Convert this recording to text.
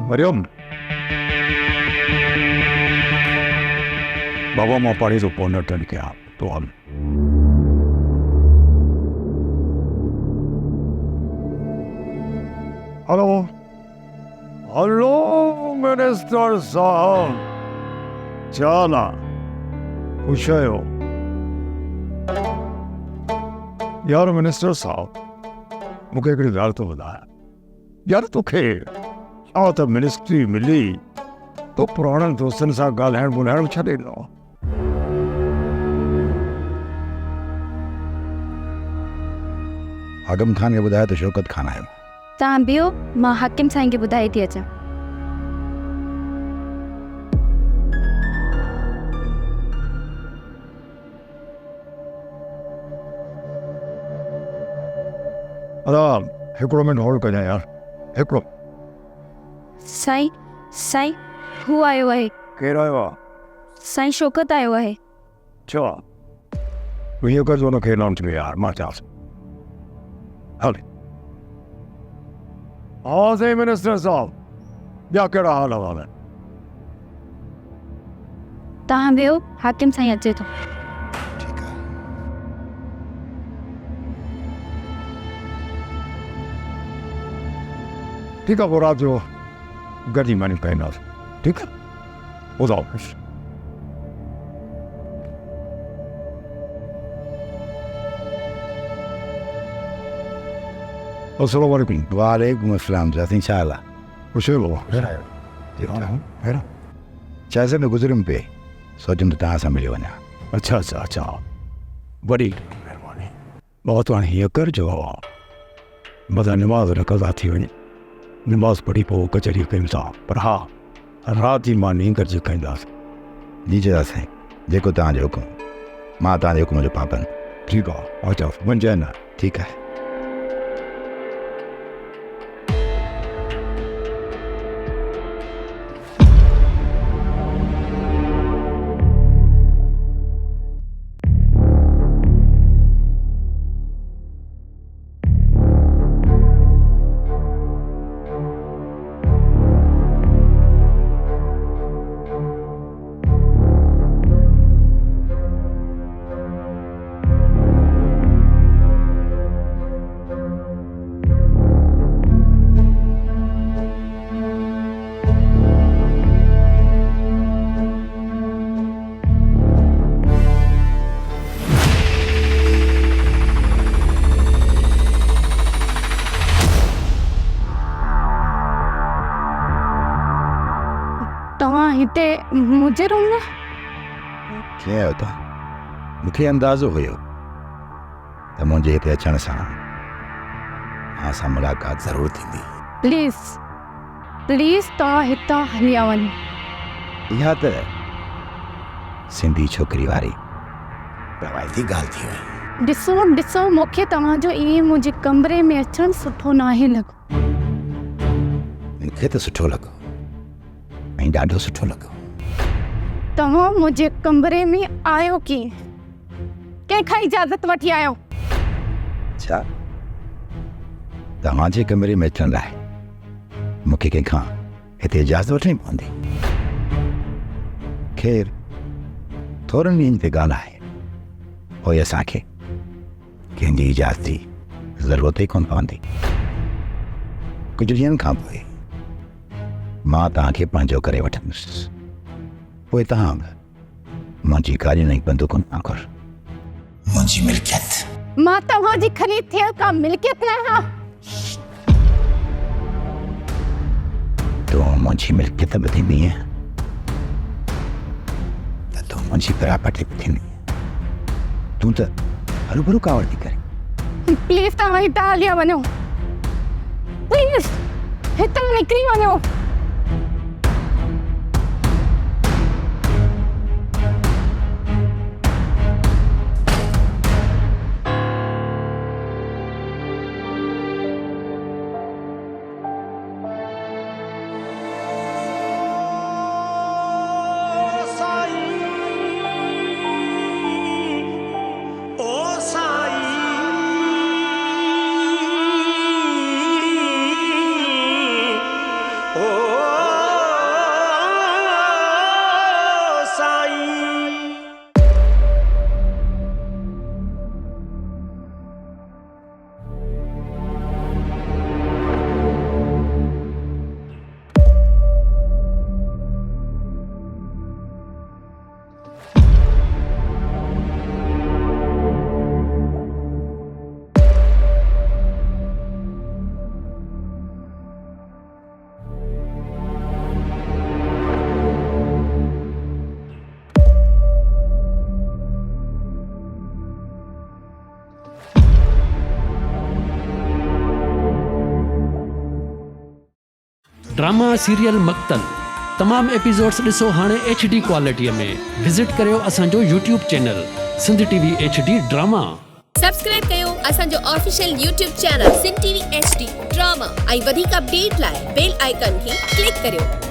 मरियम, बाबा मां पाड़ी तो पोन टन के आप तो हम हेलो हेलो मिनिस्टर साहब, जाना खुश हो यार। मिनिस्टर साहब मुझे एक गाल तो बताया यार, तोखे आओ तो मिनिस्ट्री मिली तो पुराने दोस्तन सां ॻाल्हाइण ॿोल्हाइण छॾे ॾिनो। आगम खान के ॿुधायो त शौकत खान आयो। तव्हां बियो, मां हाकिम साईं खे ॿुधाए थी अचां। आराम हिकिड़ो मिनट होल्ड कजां यार, हिकिड़ो। साईं साईं हू आयो आहे। केरु आयो आहे? साईं शौकत आयो आहे। अच्छा हीअं कर हुनखे अनाउंस कयो यार, मां चवांसि हले। हाँ सही मिनिस्टर साहब, ॿिया कहिड़ा हाल अहवाल आहिनि? तव्हां बियो, हाकिम साईं अचे थो। ठीक है। ठीक है, पोइ राति जो गॾिजी मानी पाईंदासीं। ठीकु आहे, ॿुधाओ। अस्सलाम वालेकुम। वालेकुम अस्सलाम। जैसे शाला खुश हो चाहे से मैं गुजरम पे सोचम तो तहां सां मिली वञा। अच्छा अच्छा अच्छा, बड़ी महिरबानी। बहुत हाणे हीअं कर जो मतिलबु निमाज़ न कज़ा थी वञे, निमाज़ पढ़ी पोइ कचहरी कयूं था, पर हा राति जी मां नींद गॾिजी कईंदासीं। जी जरा साईं, जेको तव्हांजो हुकुम, मां तव्हांजे हुकुम जो पाबंद। ठीकु आहे, अचो वञिजे न। ठीक है। हिते मुंहिंजे रूम में कीअं आयो तव्हां? मूंखे अंदाज़ो हुयो त मुंहिंजे हिते अचण सां तव्हां सां मुलाक़ात ज़रूरु थींदी। प्लीज़ प्लीज़ तव्हां हितां हलिया वञो। इहा त सिंधी छोकिरी वारी रवायती ॻाल्हि थी वई। ॾिसो ॾिसो, मूंखे तव्हांजो ईअं मुंहिंजे कमरे में अचणु सुठो नाहे लॻो। मूंखे त सुठो लॻो ऐं ॾाढो सुठो लॻो। तव्हां मुंहिंजे कमरे में आयो कीअं? कंहिंखां इजाज़त वठी आयो? छा तव्हांजे कमरे में अचण लाइ मूंखे कंहिंखां हिते इजाज़त वठणी पवंदी? ख़ैर थोरनि ॾींहंनि ते ॻाल्हि आहे, पोइ असांखे कंहिंजी इजाज़त जी ज़रूरत ई कोन पवंदी। कुझु ॾींहंनि खां पोइ मां तव्हांखे पंहिंजो करे वठंदुसि, पोइ तव्हां मुंहिंजी गाॾियुनि ऐं बंदूकुनि खां घुर मुंहिंजी मिल्कियत। मां तव्हांजी ख़रीद थियल का मिल्कियत न आहियां। तूं मुंहिंजी मिल्कियत बि थींदीअ त तूं मुंहिंजी प्रॉपर्टी बि थींदी। तूं त हरूभरू कावड़ थी करे। प्लीज़ तव्हां हितां हलिया वञो, प्लीज़ हितां निकिरी वञो। ओ ड्रामा सीरियल मक़तल तमाम एपिसोड्स ॾिसो हाणे HD क्वालिटीअ में। विज़िट करियो असांजो YouTube channel Sindh TV HD drama. Subscribe कयो असांजो official YouTube channel Sindh TV HD drama ऐं वधीक अपडेट लाइ बेल आइकन खे क्लिक करियो।